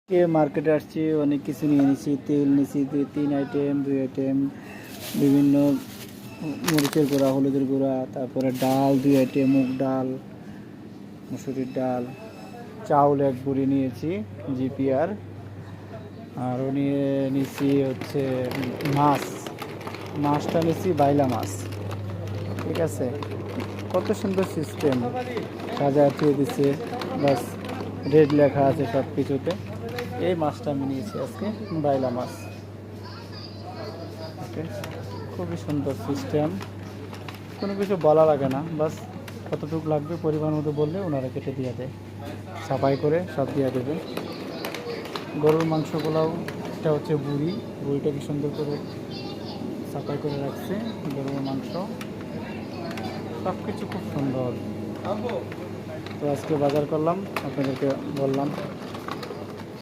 মার্কেটে আসছি, অনেক কিছু নিয়ে নিছি। তেল নিছি 3 আইটেম, 2 আইটেম, বিভিন্ন মরিচের গুঁড়া, হলুদের গুঁড়া, তারপরে ডাল 2 আইটেম, মুগ ডাল, মুসুরির ডাল, চাউল 1 বুড়ি নিয়েছি জিপিআর। আরও নিয়েছি হচ্ছে মাছটা নিয়েছি বাইলা মাছ। ঠিক আছে, কত সুন্দর সিস্টেম, সাজায় দিয়ে দিচ্ছে, বাস রেড লেখা আছে সব কিছুতে। এই মাছটা আমি নিয়েছি আজকে, বাইলা মাছ। ওকে, খুবই সুন্দর সিস্টেম, কোনো কিছু বলা লাগে না, বাস কতটুকু লাগবে পরিমাণ মতো বললে ওনারা কেটে দিয়ে দেয়, সাফাই করে সব দিয়ে দেবে। গরুর মাংস পোলাও, এটা হচ্ছে বুড়িটাকে সুন্দর করে সাফাই করে রাখছে। গরুর মাংস সব কিছু খুব সুন্দর। তো আজকে বাজার করলাম, আপনাদেরকে বললাম।